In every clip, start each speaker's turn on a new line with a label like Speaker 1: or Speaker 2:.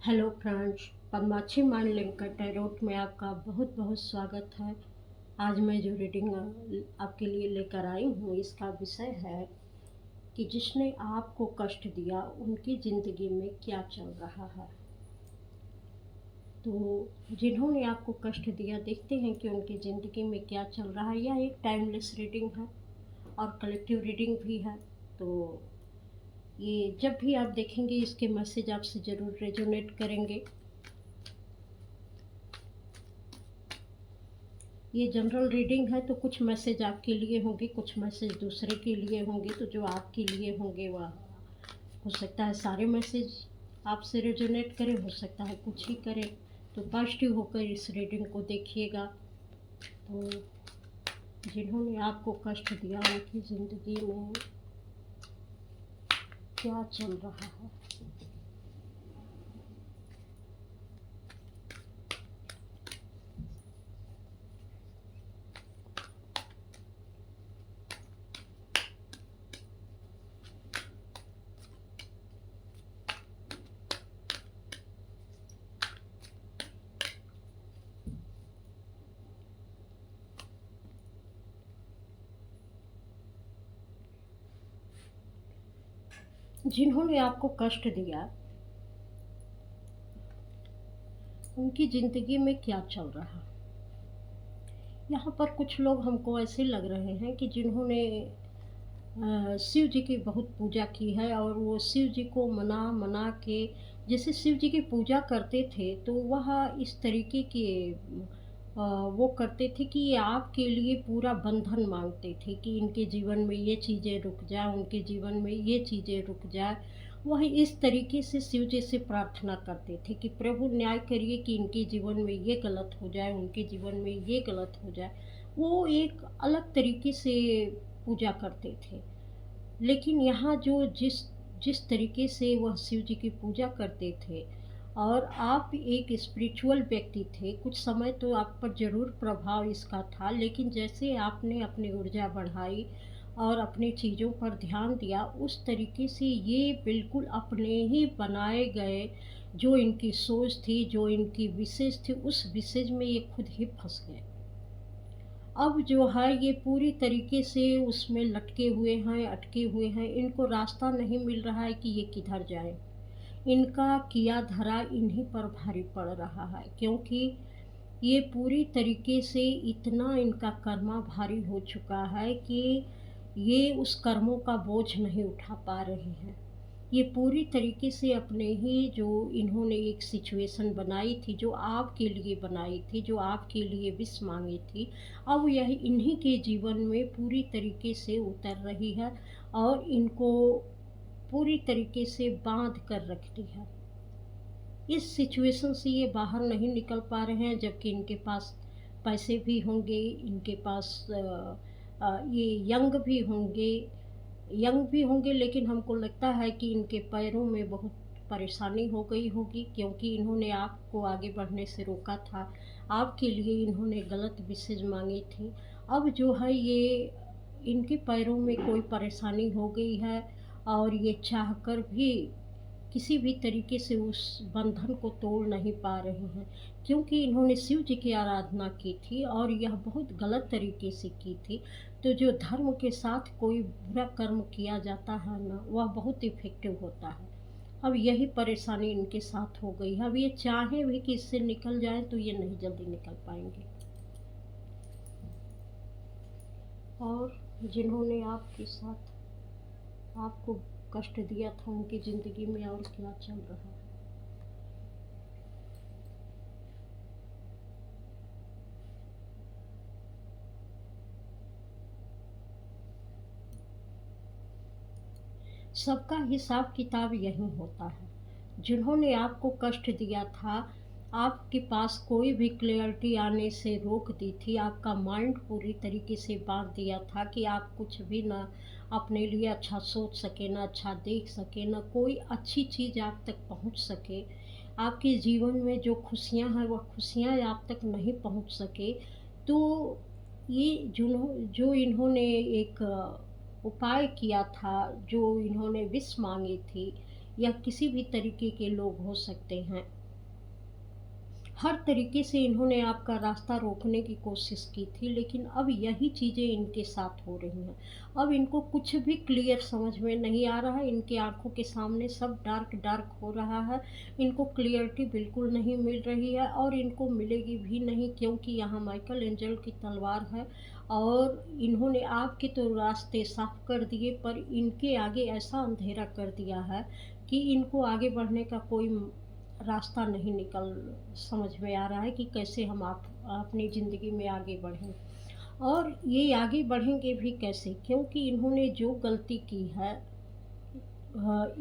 Speaker 1: Hello friends, Padmakshi mind linker tarot में आपका बहुत बहुत स्वागत है। आज मैं जो रीडिंग आपके लिए लेकर आई हूँ, इसका विषय है कि जिसने आपको कष्ट दिया उनकी ज़िंदगी में क्या चल रहा है। तो जिन्होंने आपको कष्ट दिया, देखते हैं कि उनकी ज़िंदगी में क्या चल रहा है। यह एक टाइमलेस रीडिंग है और कलेक्टिव रीडिंग भी है। तो ये जब भी आप देखेंगे, इसके मैसेज आपसे ज़रूर रेजोनेट करेंगे। ये जनरल रीडिंग है, तो कुछ मैसेज आपके लिए होंगे, कुछ मैसेज दूसरे के लिए होंगे। तो जो आपके लिए होंगे वह हो सकता है सारे मैसेज आपसे रेजोनेट करें, हो सकता है कुछ ही करें। तो पॉजिटिव होकर इस रीडिंग को देखिएगा। तो जिन्होंने आपको कष्ट दिया उनकी ज़िंदगी में क्या चल रहा है। जिन्होंने आपको कष्ट दिया उनकी ज़िंदगी में क्या चल रहा है। यहाँ पर कुछ लोग हमको ऐसे लग रहे हैं कि जिन्होंने शिव जी की बहुत पूजा की है, और वो शिव जी को मना मना के, जैसे शिव जी की पूजा करते थे तो वह इस तरीके के वो करते थे कि ये आपके लिए पूरा बंधन मांगते थे कि इनके जीवन में ये चीज़ें रुक जाए, उनके जीवन में ये चीज़ें रुक जाए। वह इस तरीके से शिव जी से प्रार्थना करते थे कि प्रभु न्याय करिए कि इनके जीवन में ये गलत हो जाए, उनके जीवन में ये गलत हो जाए। वो एक अलग तरीके से पूजा करते थे। लेकिन यहाँ जो जिस जिस तरीके से वह शिव जी की पूजा करते थे, और आप एक स्पिरिचुअल व्यक्ति थे, कुछ समय तो आप पर ज़रूर प्रभाव इसका था। लेकिन जैसे आपने अपनी ऊर्जा बढ़ाई और अपनी चीज़ों पर ध्यान दिया, उस तरीके से ये बिल्कुल अपने ही बनाए गए जो इनकी सोच थी, जो इनकी विशेष थी, उस विशेष में ये खुद ही फंस गए। अब जो है ये पूरी तरीके से उसमें लटके हुए हैं, अटके हुए हैं। इनको रास्ता नहीं मिल रहा है कि ये किधर जाए। इनका किया धरा इन्हीं पर भारी पड़ रहा है, क्योंकि ये पूरी तरीके से इतना इनका कर्मा भारी हो चुका है कि ये उस कर्मों का बोझ नहीं उठा पा रहे हैं। ये पूरी तरीके से अपने ही जो इन्होंने एक सिचुएशन बनाई थी, जो आपके लिए बनाई थी, जो आपके लिए विश मांगी थी, अब यह इन्हीं के जीवन में पूरी तरीके से उतर रही है और इनको पूरी तरीके से बांध कर रखती है। इस सिचुएशन से ये बाहर नहीं निकल पा रहे हैं, जबकि इनके पास पैसे भी होंगे, इनके पास ये यंग भी होंगे। लेकिन हमको लगता है कि इनके पैरों में बहुत परेशानी हो गई होगी, क्योंकि इन्होंने आपको आगे बढ़ने से रोका था। आपके लिए इन्होंने गलत विशेष मांगी थी। अब जो है ये इनके पैरों में कोई परेशानी हो गई है, और ये चाहकर भी किसी भी तरीके से उस बंधन को तोड़ नहीं पा रहे हैं, क्योंकि इन्होंने शिव जी की आराधना की थी और यह बहुत गलत तरीके से की थी। तो जो धर्म के साथ कोई बुरा कर्म किया जाता है ना, वह बहुत इफ़ेक्टिव होता है। अब यही परेशानी इनके साथ हो गई है। अब ये चाहें भी कि इससे निकल जाएं तो ये नहीं जल्दी निकल पाएंगे। और जिन्होंने आपके साथ आपको कष्ट दिया था उनकी ज़िंदगी में और क्या चल रहा है। सबका हिसाब किताब यही होता है। जिन्होंने आपको कष्ट दिया था, आपके पास कोई भी क्लैरिटी आने से रोक दी थी। आपका माइंड पूरी तरीके से बांध दिया था कि आप कुछ भी ना अपने लिए अच्छा सोच सके, ना अच्छा देख सके, ना कोई अच्छी चीज़ आप तक पहुंच सके। आपके जीवन में जो खुशियां हैं वह खुशियां आप तक नहीं पहुंच सके। तो ये जो इन्होंने एक उपाय किया था, जो इन्होंने विश मांगी थी, या किसी भी तरीके के लोग हो सकते हैं, हर तरीके से इन्होंने आपका रास्ता रोकने की कोशिश की थी, लेकिन अब यही चीज़ें इनके साथ हो रही हैं। अब इनको कुछ भी क्लियर समझ में नहीं आ रहा है, इनकी आँखों के सामने सब डार्क डार्क हो रहा है। इनको क्लियरिटी बिल्कुल नहीं मिल रही है और इनको मिलेगी भी नहीं, क्योंकि यहाँ माइकल एंजल की तलवार है और इन्होंने आपके तो रास्ते साफ कर दिए, पर इनके आगे ऐसा अंधेरा कर दिया है कि इनको आगे बढ़ने का कोई रास्ता नहीं निकल समझ में आ रहा है कि कैसे हम आप अपनी ज़िंदगी में आगे बढ़ें। और ये आगे बढ़ेंगे भी कैसे, क्योंकि इन्होंने जो गलती की है,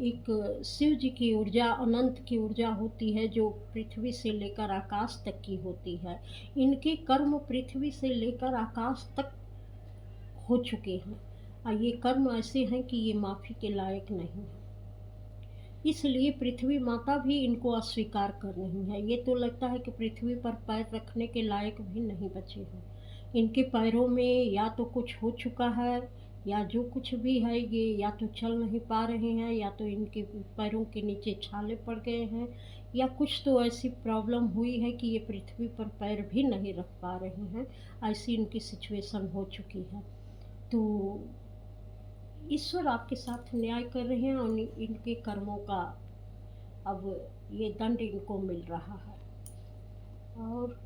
Speaker 1: एक शिव जी की ऊर्जा, अनंत की ऊर्जा होती है जो पृथ्वी से लेकर आकाश तक की होती है। इनके कर्म पृथ्वी से लेकर आकाश तक हो चुके हैं और ये कर्म ऐसे हैं कि ये माफ़ी के लायक नहीं है। इसलिए पृथ्वी माता भी इनको अस्वीकार कर रही है। ये तो लगता है कि पृथ्वी पर पैर रखने के लायक भी नहीं बचे हैं। इनके पैरों में या तो कुछ हो चुका है, या जो कुछ भी है ये या तो चल नहीं पा रहे हैं, या तो इनके पैरों के नीचे छाले पड़ गए हैं, या कुछ तो ऐसी प्रॉब्लम हुई है कि ये पृथ्वी पर पैर भी नहीं रख पा रहे हैं। ऐसी इनकी सिचुएशन हो चुकी है। तो ईश्वर आपके साथ न्याय कर रहे हैं और इनके कर्मों का अब ये दंड इनको मिल रहा है। और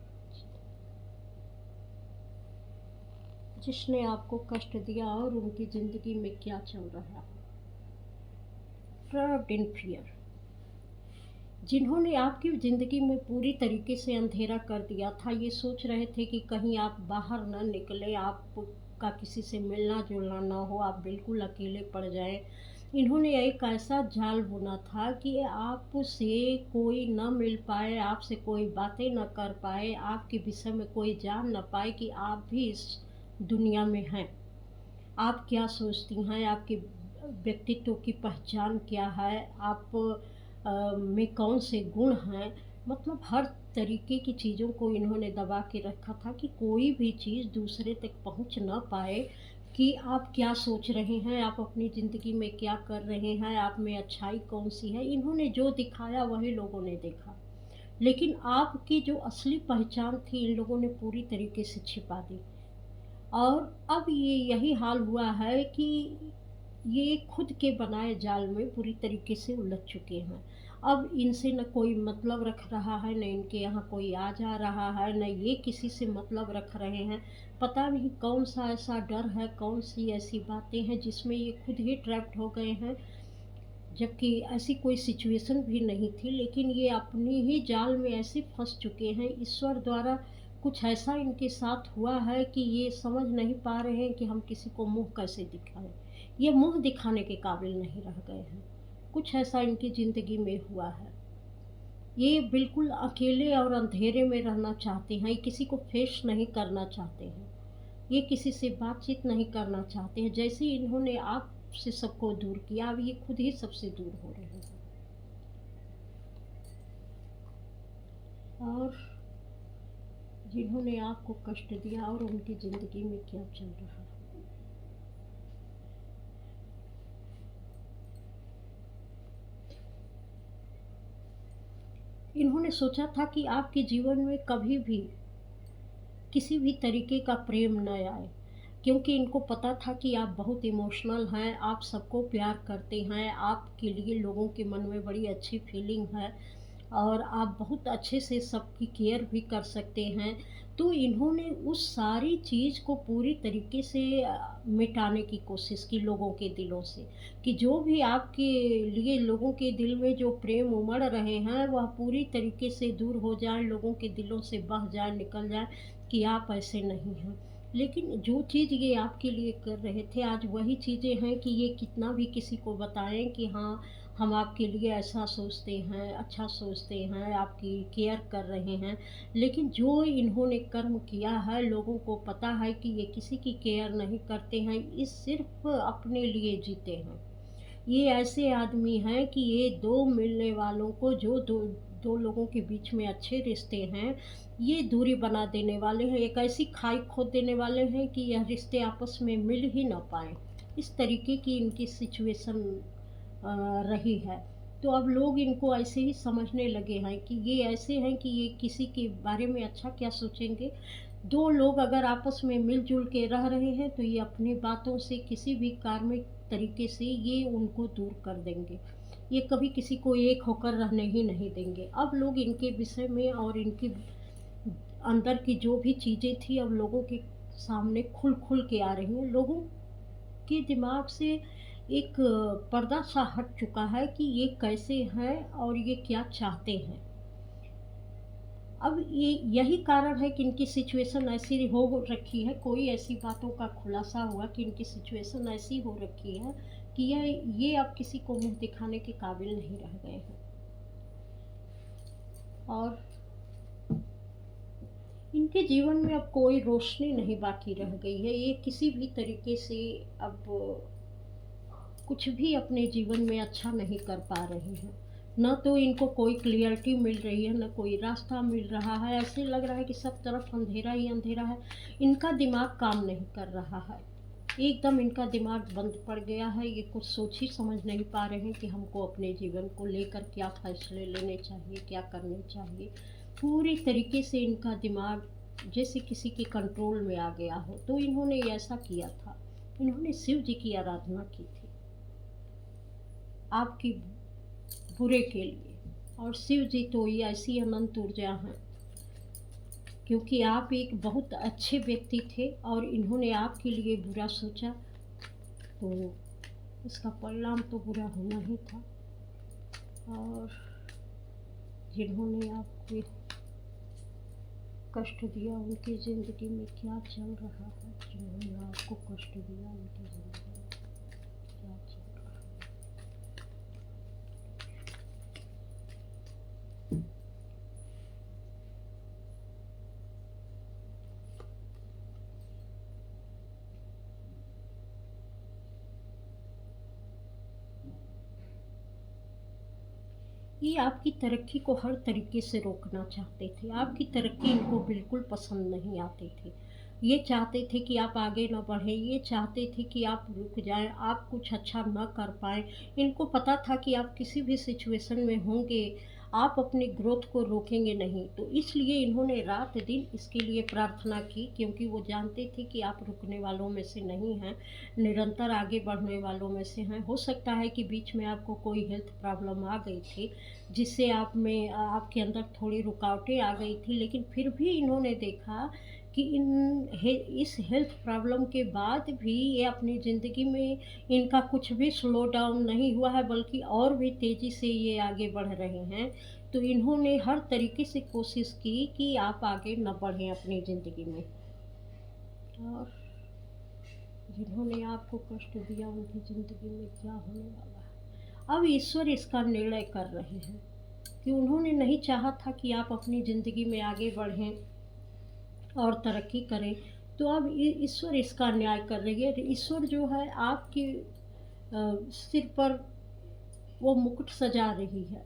Speaker 1: जिसने आपको कष्ट दिया और उनकी ज़िंदगी में क्या चल रहा है। ट्रैप्ड इन फियर, जिन्होंने आपकी ज़िंदगी में पूरी तरीके से अंधेरा कर दिया था। ये सोच रहे थे कि कहीं आप बाहर न निकले, आपका किसी से मिलना जुलना ना हो, आप बिल्कुल अकेले पड़ जाएं। इन्होंने एक ऐसा जाल बुना था कि आपसे कोई न मिल पाए, आपसे कोई बातें न कर पाए, आपके विषय में कोई जान न पाए कि आप भी इस दुनिया में हैं। आप क्या सोचती हैं, आपके व्यक्तित्व की पहचान क्या है, आप में कौन से गुण हैं। मतलब हर तरीके की चीज़ों को इन्होंने दबा के रखा था कि कोई भी चीज़ दूसरे तक पहुंच ना पाए कि आप क्या सोच रहे हैं, आप अपनी ज़िंदगी में क्या कर रहे हैं, आप में अच्छाई कौन सी है। इन्होंने जो दिखाया वही लोगों ने देखा, लेकिन आपकी जो असली पहचान थी इन लोगों ने पूरी तरीके से छिपा दी। और अब ये यही हाल हुआ है कि ये खुद के बनाए जाल में पूरी तरीके से उलझ चुके हैं। अब इनसे न कोई मतलब रख रहा है, न इनके यहाँ कोई आ जा रहा है, न ये किसी से मतलब रख रहे हैं। पता नहीं कौन सा ऐसा डर है, कौन सी ऐसी बातें हैं जिसमें ये खुद ही ट्रैप्ड हो गए हैं, जबकि ऐसी कोई सिचुएशन भी नहीं थी। लेकिन ये अपने ही जाल में ऐसे फंस चुके हैं। ईश्वर द्वारा कुछ ऐसा इनके साथ हुआ है कि ये समझ नहीं पा रहे हैं कि हम किसी को मुंह कैसे दिखाएं। ये मुंह दिखाने के काबिल नहीं रह गए हैं। कुछ ऐसा इनकी ज़िंदगी में हुआ है। ये बिल्कुल अकेले और अंधेरे में रहना चाहते हैं, किसी को फेस नहीं करना चाहते हैं, ये किसी से बातचीत नहीं करना चाहते हैं। जैसे इन्होंने आपसे सबको दूर किया, अब ये खुद ही सबसे दूर हो रहे हैं। और जिन्होंने आपको कष्ट दिया और उनकी ज़िंदगी में क्या चल रहा है। इन्होंने सोचा था कि आपके जीवन में कभी भी किसी भी तरीके का प्रेम न आए, क्योंकि इनको पता था कि आप बहुत इमोशनल हैं, आप सबको प्यार करते हैं, आपके लिए लोगों के मन में बड़ी अच्छी फीलिंग है और आप बहुत अच्छे से सबकी केयर भी कर सकते हैं। तो इन्होंने उस सारी चीज़ को पूरी तरीके से मिटाने की कोशिश की लोगों के दिलों से, कि जो भी आपके लिए लोगों के दिल में जो प्रेम उमड़ रहे हैं वह पूरी तरीके से दूर हो जाए, लोगों के दिलों से बह जाए, निकल जाए कि आप ऐसे नहीं हैं। लेकिन जो चीज़ ये आपके लिए कर रहे थे, आज वही चीज़ें हैं कि ये कितना भी किसी को बताएं कि हाँ हम आपके लिए ऐसा सोचते हैं, अच्छा सोचते हैं, आपकी केयर कर रहे हैं, लेकिन जो इन्होंने कर्म किया है लोगों को पता है कि ये किसी की केयर नहीं करते हैं, ये सिर्फ अपने लिए जीते हैं। ये ऐसे आदमी हैं कि ये दो मिलने वालों को, जो दो दो लोगों के बीच में अच्छे रिश्ते हैं, ये दूरी बना देने वाले हैं, एक ऐसी खाई खोद देने वाले हैं कि यह रिश्ते आपस में मिल ही ना पाए। इस तरीके की इनकी सिचुएशन रही है। तो अब लोग इनको ऐसे ही समझने लगे हैं कि ये ऐसे हैं कि ये किसी के बारे में अच्छा क्या सोचेंगे। दो लोग अगर आपस में मिलजुल के रह रहे हैं तो ये अपनी बातों से किसी भी कार्मिक तरीके से ये उनको दूर कर देंगे। ये कभी किसी को एक होकर रहने ही नहीं देंगे। अब लोग इनके विषय में और इनके अंदर की जो भी चीज़ें थी अब लोगों के सामने खुल खुल के आ रही हैं। लोगों के दिमाग से एक पर्दा सा हट चुका है कि ये कैसे हैं और ये क्या चाहते हैं। अब ये यही कारण है कि इनकी सिचुएशन ऐसी हो रखी है, कोई ऐसी बातों का खुलासा हुआ कि इनकी सिचुएशन ऐसी हो रखी है कि ये अब किसी को मुंह दिखाने के काबिल नहीं रह गए हैं। और इनके जीवन में अब कोई रोशनी नहीं बाकी रह गई है। ये किसी भी तरीके से अब कुछ भी अपने जीवन में अच्छा नहीं कर पा रहे हैं। न तो इनको कोई क्लियरिटी मिल रही है, न कोई रास्ता मिल रहा है। ऐसे लग रहा है कि सब तरफ अंधेरा ही अंधेरा है। इनका दिमाग काम नहीं कर रहा है, एकदम इनका दिमाग बंद पड़ गया है। ये कुछ सोच ही समझ नहीं पा रहे हैं कि हमको अपने जीवन को लेकर क्या फैसले लेने चाहिए, क्या करने चाहिए। पूरी तरीके से इनका दिमाग जैसे किसी के कंट्रोल में आ गया हो। तो इन्होंने ऐसा किया था, इन्होंने शिव जी की आराधना की थी आपकी बुरे के लिए। और शिव जी तो ये ऐसी अनंत ऊर्जा हैं, क्योंकि आप एक बहुत अच्छे व्यक्ति थे और इन्होंने आपके लिए बुरा सोचा तो इसका परिणाम तो बुरा होना ही था। और जिन्होंने आपको कष्ट दिया उनकी ज़िंदगी में क्या चल रहा है, जिन्होंने आपको कष्ट दिया उनकी ज़िंदगी में क्या चल रहा है। ये आपकी तरक्की को हर तरीके से रोकना चाहते थे। आपकी तरक्की इनको बिल्कुल पसंद नहीं आती थी। ये चाहते थे कि आप आगे ना बढ़ें, ये चाहते थे कि आप रुक जाएं, आप कुछ अच्छा ना कर पाएँ। इनको पता था कि आप किसी भी सिचुएशन में होंगे, आप अपनी ग्रोथ को रोकेंगे नहीं। तो इसलिए इन्होंने रात दिन इसके लिए प्रार्थना की, क्योंकि वो जानते थे कि आप रुकने वालों में से नहीं हैं, निरंतर आगे बढ़ने वालों में से हैं। हो सकता है कि बीच में आपको कोई हेल्थ प्रॉब्लम आ गई थी, जिससे आपके अंदर थोड़ी रुकावटें आ गई थी, लेकिन फिर भी इन्होंने देखा कि इस हेल्थ प्रॉब्लम के बाद भी ये अपनी ज़िंदगी में इनका कुछ भी स्लो डाउन नहीं हुआ है, बल्कि और भी तेज़ी से ये आगे बढ़ रहे हैं। तो इन्होंने हर तरीके से कोशिश की कि आप आगे न बढ़ें अपनी ज़िंदगी में। और जिन्होंने आपको कष्ट दिया उनकी ज़िंदगी में क्या होने वाला है, अब ईश्वर इसका निर्णय कर रहे हैं कि उन्होंने नहीं चाहा था कि आप अपनी ज़िंदगी में आगे बढ़ें और तरक्की करें। तो अब ईश्वर इसका न्याय कर रही है। ईश्वर जो है आपके सिर पर वो मुकुट सजा रही है,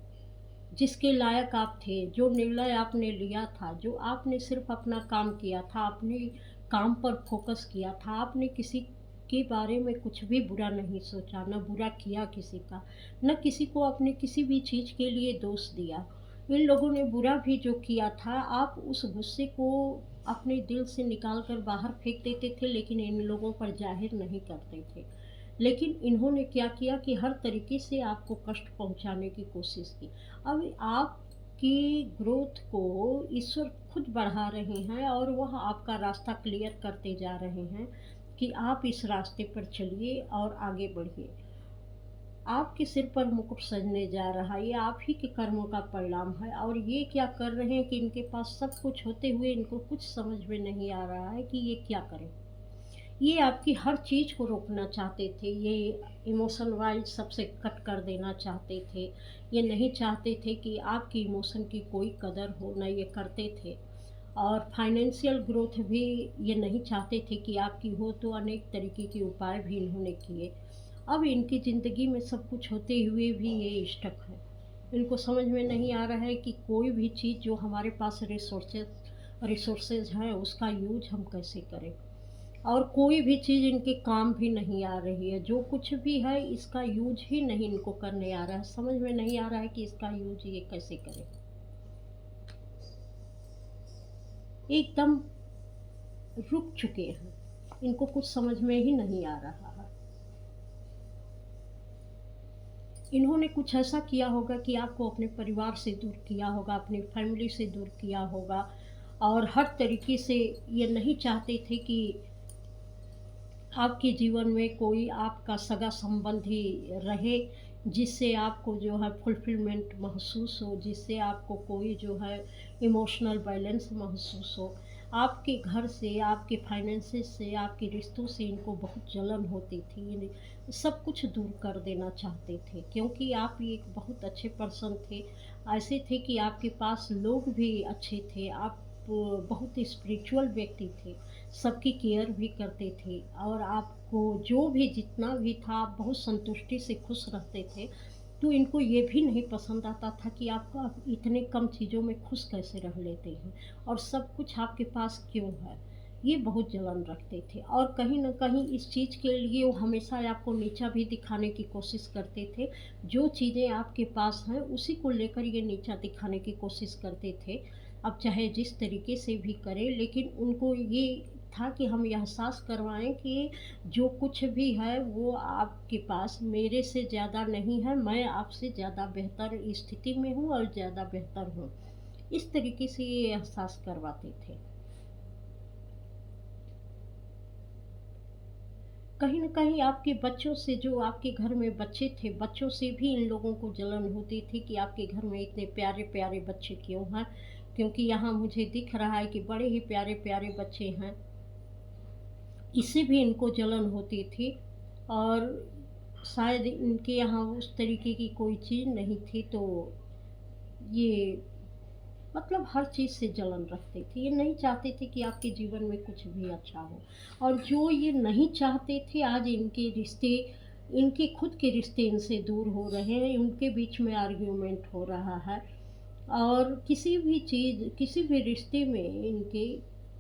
Speaker 1: जिसके लायक आप थे, जो निर्णय आपने लिया था, जो आपने सिर्फ अपना काम किया था, अपने काम पर फोकस किया था, आपने किसी के बारे में कुछ भी बुरा नहीं सोचा, न बुरा किया किसी का, न किसी को अपने किसी भी चीज़ के लिए दोष दिया। इन लोगों ने बुरा भी जो किया था, आप उस गुस्से को अपने दिल से निकाल कर बाहर फेंक देते थे, लेकिन इन लोगों पर जाहिर नहीं करते थे। लेकिन इन्होंने क्या किया कि हर तरीके से आपको कष्ट पहुंचाने की कोशिश की। अब आपकी ग्रोथ को ईश्वर खुद बढ़ा रहे हैं और वह आपका रास्ता क्लियर करते जा रहे हैं कि आप इस रास्ते पर चलिए और आगे बढ़िए। आपके सिर पर मुकुट सजने जा रहा है, ये आप ही के कर्मों का परिणाम है। और ये क्या कर रहे हैं कि इनके पास सब कुछ होते हुए इनको कुछ समझ में नहीं आ रहा है कि ये क्या करें। ये आपकी हर चीज़ को रोकना चाहते थे, ये इमोशन वाइज सबसे कट कर देना चाहते थे। ये नहीं चाहते थे कि आपकी इमोशन की कोई कदर हो, ना ये करते थे। और फाइनेंशियल ग्रोथ भी ये नहीं चाहते थे कि आपकी हो, तो अनेक तरीके के उपाय भी इन्होंने किए। अब इनकी ज़िंदगी में सब कुछ होते हुए भी ये स्टक है। इनको समझ में नहीं आ रहा है कि कोई भी चीज़ जो हमारे पास रिसोर्सेज हैं उसका यूज हम कैसे करें। और कोई भी चीज़ इनके काम भी नहीं आ रही है। जो कुछ भी है इसका यूज़ ही नहीं इनको करने आ रहा है, समझ में नहीं आ रहा है कि इसका यूज़ ये कैसे करें। एकदम रुक चुके हैं, इनको कुछ समझ में ही नहीं आ रहा है। इन्होंने कुछ ऐसा किया होगा कि आपको अपने परिवार से दूर किया होगा, अपनी फैमिली से दूर किया होगा, और हर तरीके से ये नहीं चाहते थे कि आपके जीवन में कोई आपका सगा संबंधी रहे, जिससे आपको जो है फुलफिलमेंट महसूस हो, जिससे आपको कोई जो है इमोशनल बैलेंस महसूस हो। आपके घर से, आपके फाइनेंसेस से, आपके रिश्तों से इनको बहुत जलन होती थी। सब कुछ दूर कर देना चाहते थे, क्योंकि आप एक बहुत अच्छे पर्सन थे। ऐसे थे कि आपके पास लोग भी अच्छे थे, आप बहुत स्पिरिचुअल व्यक्ति थे, सबकी केयर भी करते थे, और आपको जो भी जितना भी था आप बहुत संतुष्टि से खुश रहते थे। तो इनको ये भी नहीं पसंद आता था कि आप इतने कम चीज़ों में खुश कैसे रह लेते हैं, और सब कुछ आपके पास क्यों है। ये बहुत जलन रखते थे, और कहीं न कहीं इस चीज़ के लिए वो हमेशा आपको नीचा भी दिखाने की कोशिश करते थे। जो चीज़ें आपके पास हैं उसी को लेकर ये नीचा दिखाने की कोशिश करते थे। अब चाहे जिस तरीके से भी करें, लेकिन उनको ये था कि हम ये एहसास करवाएँ कि जो कुछ भी है वो आपके पास मेरे से ज़्यादा नहीं है, मैं आपसे ज़्यादा बेहतर स्थिति में हूँ और ज़्यादा बेहतर हूँ। इस तरीके से ये एहसास करवाते थे। कहीं न कहीं आपके बच्चों से, जो आपके घर में बच्चे थे, बच्चों से भी इन लोगों को जलन होती थी कि आपके घर में इतने प्यारे-प्यारे बच्चे क्यों हैं? क्योंकि यहाँ मुझे दिख रहा है कि बड़े ही प्यारे-प्यारे बच्चे हैं। इससे भी इनको जलन होती थी, और शायद इनके यहाँ उस तरीके की कोई चीज़ नहीं थी, तो ये मतलब हर चीज़ से जलन रखते थे। ये नहीं चाहते थे कि आपके जीवन में कुछ भी अच्छा हो, और जो ये नहीं चाहते थे, आज इनके रिश्ते, इनके खुद के रिश्ते इनसे दूर हो रहे हैं, उनके बीच में आर्ग्यूमेंट हो रहा है, और किसी भी चीज़, किसी भी रिश्ते में इनके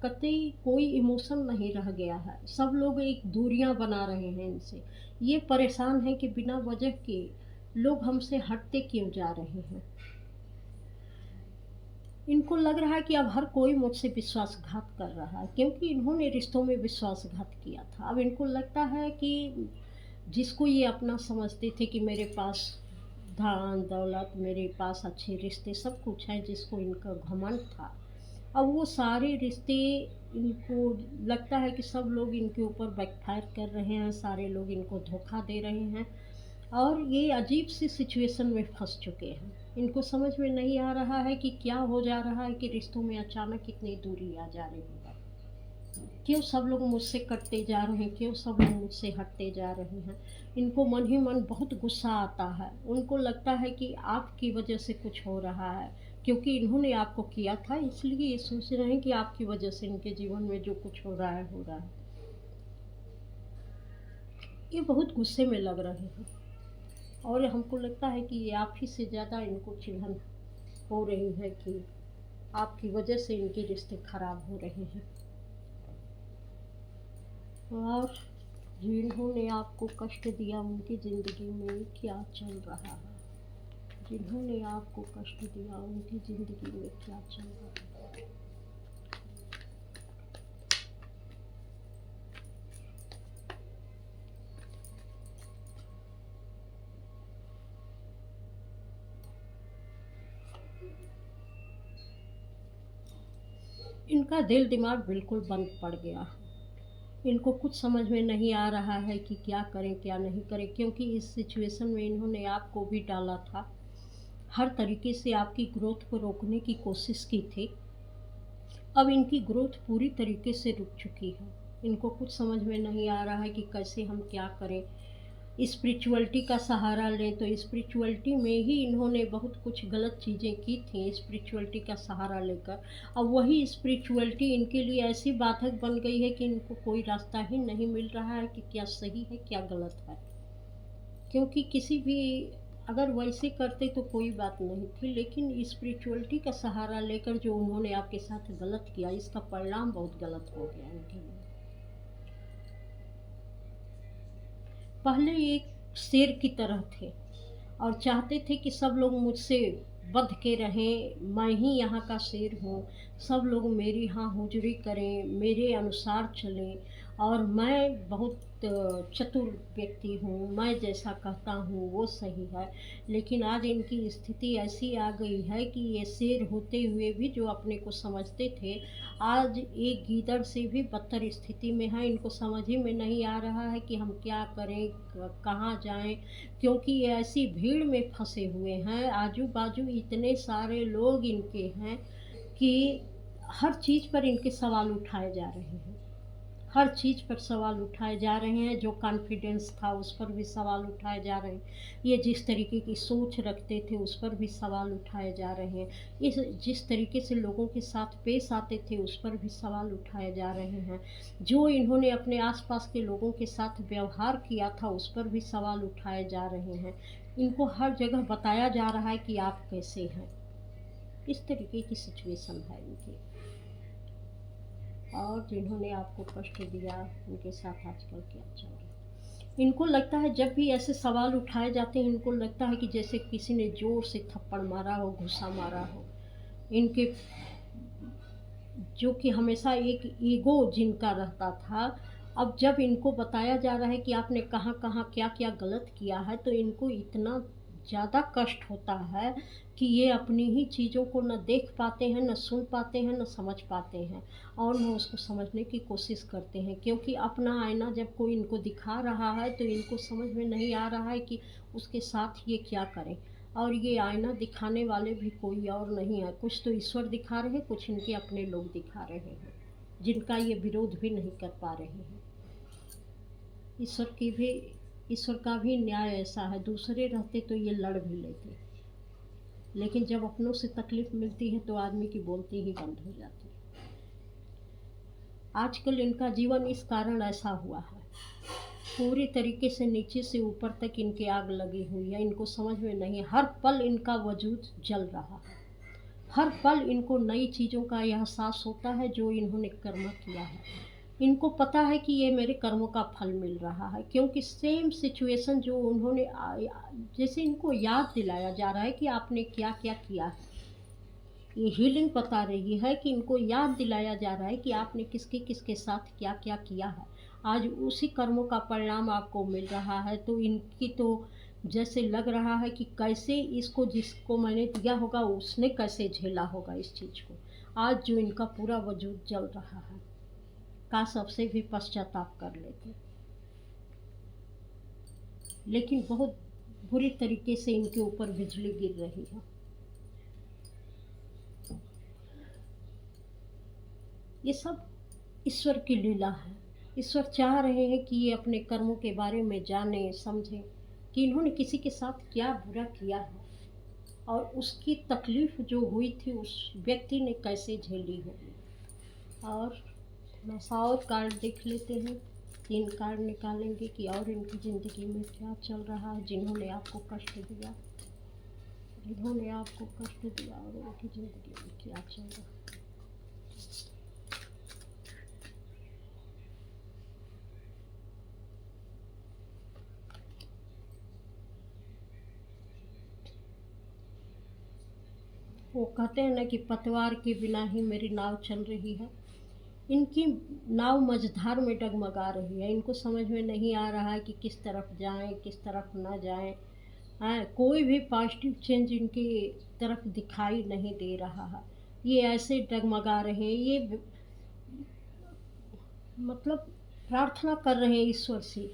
Speaker 1: कतई कोई इमोशन नहीं रह गया है। सब लोग एक दूरियां बना रहे हैं इनसे। ये परेशान हैं कि बिना वजह के लोग हमसे हटते क्यों जा रहे हैं। इनको लग रहा है कि अब हर कोई मुझसे विश्वासघात कर रहा है, क्योंकि इन्होंने रिश्तों में विश्वासघात किया था। अब इनको लगता है कि जिसको ये अपना समझते थे कि मेरे पास धन दौलत, मेरे पास अच्छे रिश्ते, सब कुछ है, जिसको इनका घमंड था, अब वो सारे रिश्ते, इनको लगता है कि सब लोग इनके ऊपर बैकफायर कर रहे हैं, सारे लोग इनको धोखा दे रहे हैं, और ये अजीब सी सिचुएशन में फंस चुके हैं। इनको समझ में नहीं आ रहा है कि क्या हो जा रहा है, कि रिश्तों में अचानक इतनी दूरी आ जा रही है। क्यों सब लोग मुझसे कटते जा रहे हैं, क्यों सब लोग मुझसे हटते जा रहे हैं। इनको मन ही मन बहुत गुस्सा आता है। उनको लगता है कि आपकी वजह से कुछ हो रहा है, क्योंकि इन्होंने आपको किया था, इसलिए ये सोच रहे हैं कि आपकी वजह से इनके जीवन में जो कुछ हो रहा है हो रहा है। ये बहुत गुस्से में लग रहे हैं, और हमको लगता है कि ये आप ही से ज़्यादा इनको चिढ़न हो रही है कि आपकी वजह से इनके रिश्ते खराब हो रहे हैं। और जिन्होंने आपको कष्ट दिया उनकी ज़िंदगी में क्या चल रहा है, जिन्होंने आपको कष्ट दिया उनकी ज़िंदगी में क्या चल रहा है। इनका दिल दिमाग बिल्कुल बंद पड़ गया। इनको कुछ समझ में नहीं आ रहा है कि क्या करें क्या नहीं करें, क्योंकि इस सिचुएशन में इन्होंने आपको भी डाला था, हर तरीके से आपकी ग्रोथ को रोकने की कोशिश की थी। अब इनकी ग्रोथ पूरी तरीके से रुक चुकी है। इनको कुछ समझ में नहीं आ रहा है कि कैसे हम क्या करें। स्पिरिचुअलिटी का सहारा लें, तो स्पिरिचुअलिटी में ही इन्होंने बहुत कुछ गलत चीज़ें की थी स्पिरिचुअलिटी का सहारा लेकर। अब वही स्पिरिचुअलिटी इनके लिए ऐसी बाधक बन गई है कि इनको कोई रास्ता ही नहीं मिल रहा है कि क्या सही है क्या गलत है। क्योंकि किसी भी, अगर वैसे करते तो कोई बात नहीं थी, लेकिन स्पिरिचुअलिटी का सहारा लेकर जो उन्होंने आपके साथ गलत किया, इसका परिणाम बहुत गलत हो गया इनके लिए। पहले एक शेर की तरह थे और चाहते थे कि सब लोग मुझसे बंध के रहें, मैं ही यहाँ का शेर हूँ, सब लोग मेरी यहाँ हुजूरी करें, मेरे अनुसार चलें और मैं बहुत चतुर व्यक्ति हूँ, मैं जैसा कहता हूँ वो सही है। लेकिन आज इनकी स्थिति ऐसी आ गई है कि ये शेर होते हुए भी जो अपने को समझते थे, आज एक गीदड़ से भी बदतर स्थिति में है। इनको समझ ही में नहीं आ रहा है कि हम क्या करें, कहाँ जाएं, क्योंकि ये ऐसी भीड़ में फंसे हुए हैं, आजू बाजू इतने सारे लोग इनके हैं कि हर चीज़ पर इनके सवाल उठाए जा रहे हैं, हर चीज़ पर सवाल उठाए जा रहे हैं। जो कॉन्फिडेंस था उस पर भी सवाल उठाए जा रहे हैं, ये जिस तरीके की सोच रखते थे उस पर भी सवाल उठाए जा रहे हैं, इस जिस तरीके से लोगों के साथ पेश आते थे उस पर भी सवाल उठाए जा रहे हैं, जो इन्होंने अपने आसपास के लोगों के साथ व्यवहार किया था उस पर भी सवाल उठाए जा रहे हैं। इनको हर जगह बताया जा रहा है कि आप कैसे हैं। इस तरीके की सिचुएशन है इनकी। और जिन्होंने आपको कष्ट दिया उनके साथ आजकल क्या चल रहा है। इनको लगता है जब भी ऐसे सवाल उठाए जाते हैं, इनको लगता है कि जैसे किसी ने ज़ोर से थप्पड़ मारा हो, घुसा मारा हो। इनके जो कि हमेशा एक ईगो जिनका रहता था, अब जब इनको बताया जा रहा है कि आपने कहाँ कहाँ क्या क्या गलत किया है, तो इनको इतना ज़्यादा कष्ट होता है कि ये अपनी ही चीज़ों को न देख पाते हैं, न सुन पाते हैं, न समझ पाते हैं और न उसको समझने की कोशिश करते हैं। क्योंकि अपना आईना जब कोई इनको दिखा रहा है तो इनको समझ में नहीं आ रहा है कि उसके साथ ये क्या करें। और ये आईना दिखाने वाले भी कोई और नहीं है, कुछ तो ईश्वर दिखा रहे हैं, कुछ इनके अपने लोग दिखा रहे हैं, जिनका ये विरोध भी नहीं कर पा रहे हैं। ईश्वर का भी न्याय ऐसा है, दूसरे रहते तो ये लड़ भी लेते, लेकिन जब अपनों से तकलीफ मिलती है तो आदमी की बोलती ही बंद हो जाती है। आजकल इनका जीवन इस कारण ऐसा हुआ है, पूरी तरीके से नीचे से ऊपर तक इनकी आग लगी हुई है। इनको समझ में नहीं, हर पल इनका वजूद जल रहा है, हर पल इनको नई चीज़ों का एहसास होता है जो इन्होंने कर्म किया है। इनको पता है कि ये मेरे कर्मों का फल मिल रहा है, क्योंकि सेम सिचुएशन जो उन्होंने जैसे इनको याद दिलाया जा रहा है कि आपने क्या क्या किया है। ये हीलिंग बता रही है कि इनको याद दिलाया जा रहा है कि आपने किसके किसके साथ क्या क्या किया है, आज उसी कर्मों का परिणाम आपको मिल रहा है। तो इनकी तो जैसे लग रहा है कि कैसे इसको, जिसको मैंने दिया होगा उसने कैसे झेला होगा इस चीज़ को, आज जो इनका पूरा वजूद जल रहा है। काश सबसे भी पश्चाताप कर लेते, लेकिन बहुत बुरी तरीके से इनके ऊपर बिजली गिर रही है। ये सब ईश्वर की लीला है। ईश्वर चाह रहे हैं कि ये अपने कर्मों के बारे में जाने समझें कि इन्होंने किसी के साथ क्या बुरा किया है और उसकी तकलीफ़ जो हुई थी उस व्यक्ति ने कैसे झेली होगी। और थोड़ा सा और कार्ड देख लेते हैं, 3 कार्ड निकालेंगे कि और इनकी ज़िंदगी में क्या चल रहा है। जिन्होंने आपको कष्ट दिया, जिन्होंने आपको कष्ट दिया और उनकी ज़िंदगी में क्या चल रहा है। वो कहते हैं ना कि पतवार के बिना ही मेरी नाव चल रही है। इनकी नाव मझधार में डगमगा रही है, इनको समझ में नहीं आ रहा है कि किस तरफ जाएं, किस तरफ ना जाएं। कोई भी पॉजिटिव चेंज इनकी तरफ दिखाई नहीं दे रहा है। ये ऐसे डगमगा रहे हैं, ये मतलब प्रार्थना कर रहे हैं ईश्वर से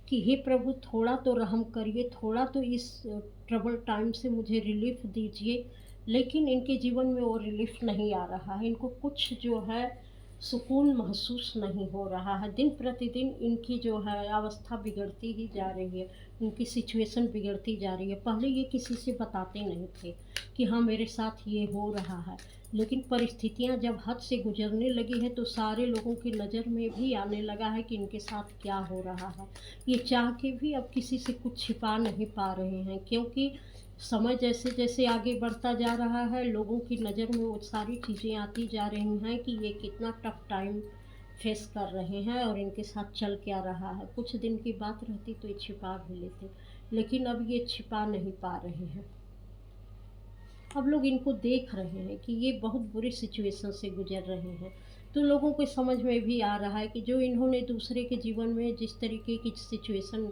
Speaker 1: कि हे प्रभु थोड़ा तो रहम करिए, थोड़ा तो इस ट्रबल टाइम से मुझे रिलीफ दीजिए। लेकिन इनके जीवन में वो रिलीफ नहीं आ रहा है, इनको कुछ जो है सुकून महसूस नहीं हो रहा है। दिन प्रतिदिन इनकी जो है अवस्था बिगड़ती ही जा रही है, इनकी सिचुएशन बिगड़ती जा रही है। पहले ये किसी से बताते नहीं थे कि हाँ मेरे साथ ये हो रहा है, लेकिन परिस्थितियाँ जब हद से गुजरने लगी है तो सारे लोगों की नज़र में भी आने लगा है कि इनके साथ क्या हो रहा है। ये चाह के भी अब किसी से कुछ छिपा नहीं पा रहे हैं, क्योंकि समय जैसे जैसे आगे बढ़ता जा रहा है लोगों की नज़र में वो सारी चीज़ें आती जा रही हैं कि ये कितना टफ टाइम फेस कर रहे हैं और इनके साथ चल क्या रहा है। कुछ दिन की बात रहती तो ये छिपा भी लेते, लेकिन अब ये छिपा नहीं पा रहे हैं। अब लोग इनको देख रहे हैं कि ये बहुत बुरी सिचुएशन से गुजर रहे हैं, तो लोगों को समझ में भी आ रहा है कि जो इन्होंने दूसरे के जीवन में जिस तरीके की सिचुएशन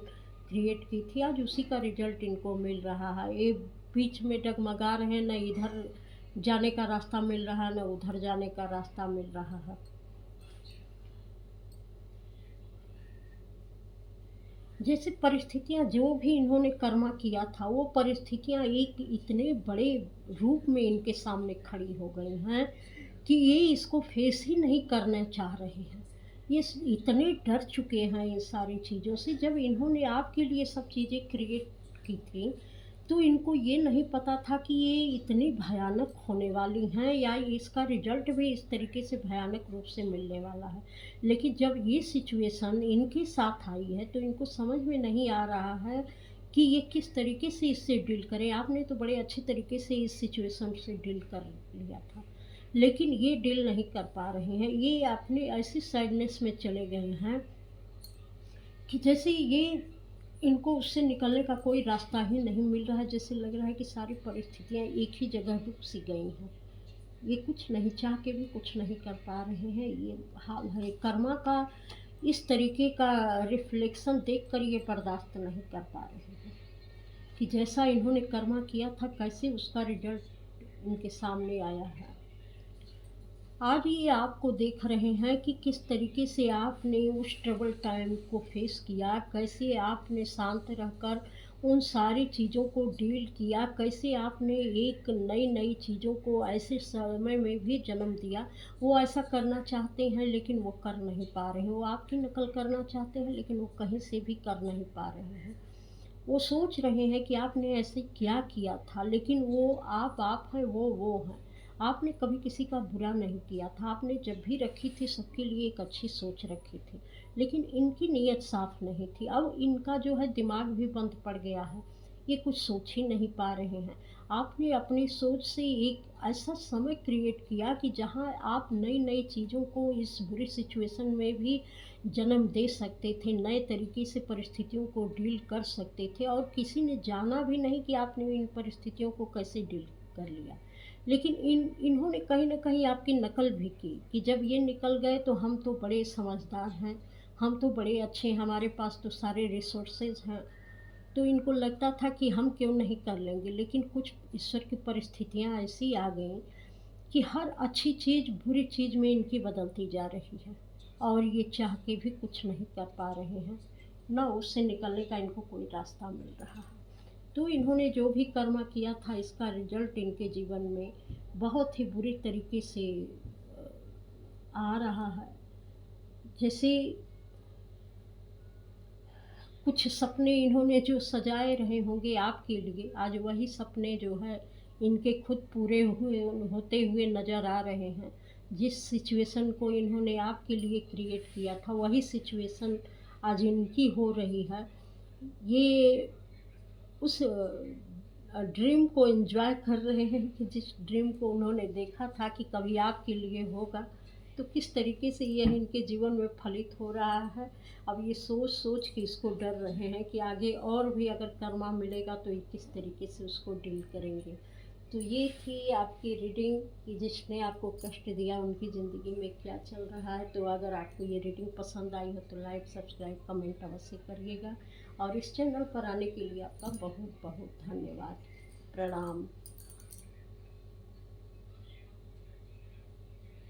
Speaker 1: क्रिएट की थी, आज उसी का रिजल्ट इनको मिल रहा है। ये बीच में डगमगा रहे हैं, न इधर जाने का रास्ता मिल रहा है, न उधर जाने का रास्ता मिल रहा है। जैसे परिस्थितियाँ जो भी इन्होंने कर्मा किया था, वो परिस्थितियाँ एक इतने बड़े रूप में इनके सामने खड़ी हो गई हैं कि ये इसको फेस ही नहीं करना चाह रहे हैं। ये इतने डर चुके हैं इन सारी चीज़ों से। जब इन्होंने आपके लिए सब चीज़ें क्रिएट की थी, तो इनको ये नहीं पता था कि ये इतनी भयानक होने वाली हैं, या इसका रिजल्ट भी इस तरीके से भयानक रूप से मिलने वाला है। लेकिन जब ये सिचुएशन इनके साथ आई है, तो इनको समझ में नहीं आ रहा है कि ये किस तरीके से इससे डील करें। आपने तो बड़े अच्छे तरीके से इस सिचुएशन से डील कर लिया था, लेकिन ये डील नहीं कर पा रहे हैं। ये अपने ऐसी सैडनेस में चले गए हैं कि जैसे ये इनको उससे निकलने का कोई रास्ता ही नहीं मिल रहा है। जैसे लग रहा है कि सारी परिस्थितियाँ एक ही जगह रुक सी गई हैं। ये कुछ नहीं चाह के भी कुछ नहीं कर पा रहे हैं। ये हाल है कर्मा का। इस तरीके का रिफ्लेक्शन देखकर ये बर्दाश्त नहीं कर पा रहे हैं कि जैसा इन्होंने कर्मा किया था, कैसे उसका रिजल्ट इनके सामने आया है। आज ये आपको देख रहे हैं कि किस तरीके से आपने उस ट्रबल टाइम को फेस किया, कैसे आपने शांत रहकर उन सारी चीज़ों को डील किया, कैसे आपने एक नई नई चीज़ों को ऐसे समय में भी जन्म दिया। वो ऐसा करना चाहते हैं लेकिन वो कर नहीं पा रहे हैं। वो आपकी नकल करना चाहते हैं लेकिन वो कहीं से भी कर नहीं पा रहे हैं। वो सोच रहे हैं कि आपने ऐसे क्या किया था, लेकिन वो आप हैं, वो हैं। आपने कभी किसी का बुरा नहीं किया था। आपने जब भी रखी थी सबके लिए एक अच्छी सोच रखी थी, लेकिन इनकी नीयत साफ नहीं थी। अब इनका जो है दिमाग भी बंद पड़ गया है, ये कुछ सोच ही नहीं पा रहे हैं। आपने अपनी सोच से एक ऐसा समय क्रिएट किया कि जहां आप नई नई चीज़ों को इस बुरी सिचुएशन में भी जन्म दे सकते थे, नए तरीके से परिस्थितियों को डील कर सकते थे, और किसी ने जाना भी नहीं कि आपने इन परिस्थितियों को कैसे डील कर लिया। लेकिन इन्होंने कहीं न कहीं आपकी नकल भी की कि जब ये निकल गए तो हम तो बड़े समझदार हैं, हम तो बड़े अच्छे हैं, हमारे पास तो सारे रिसोर्सेज हैं। तो इनको लगता था कि हम क्यों नहीं कर लेंगे, लेकिन कुछ ईश्वर की परिस्थितियाँ ऐसी आ गईं कि हर अच्छी चीज़ बुरी चीज़ में इनकी बदलती जा रही है, और ये चाह के भी कुछ नहीं कर पा रहे हैं, ना उससे निकलने का इनको कोई रास्ता मिल रहा है। तो इन्होंने जो भी कर्म किया था, इसका रिजल्ट इनके जीवन में बहुत ही बुरी तरीके से आ रहा है। जैसे कुछ सपने इन्होंने जो सजाए रहे होंगे आपके लिए, आज वही सपने जो है इनके खुद पूरे हुए होते हुए नज़र आ रहे हैं। जिस सिचुएशन को इन्होंने आपके लिए क्रिएट किया था, वही सिचुएशन आज इनकी हो रही है। ये उस ड्रीम को एंजॉय कर रहे हैं कि जिस ड्रीम को उन्होंने देखा था कि कभी आपके लिए होगा, तो किस तरीके से यह इनके जीवन में फलित हो रहा है। अब ये सोच सोच के इसको डर रहे हैं कि आगे और भी अगर कर्मा मिलेगा तो ये किस तरीके से उसको डील करेंगे। तो ये थी आपकी रीडिंग कि जिसने आपको कष्ट दिया उनकी ज़िंदगी में क्या चल रहा है। तो अगर आपको ये रीडिंग पसंद आई हो तो लाइक, सब्सक्राइब, कमेंट अवश्य करिएगा, और इस चैनल पर आने के लिए आपका बहुत बहुत धन्यवाद। प्रणाम।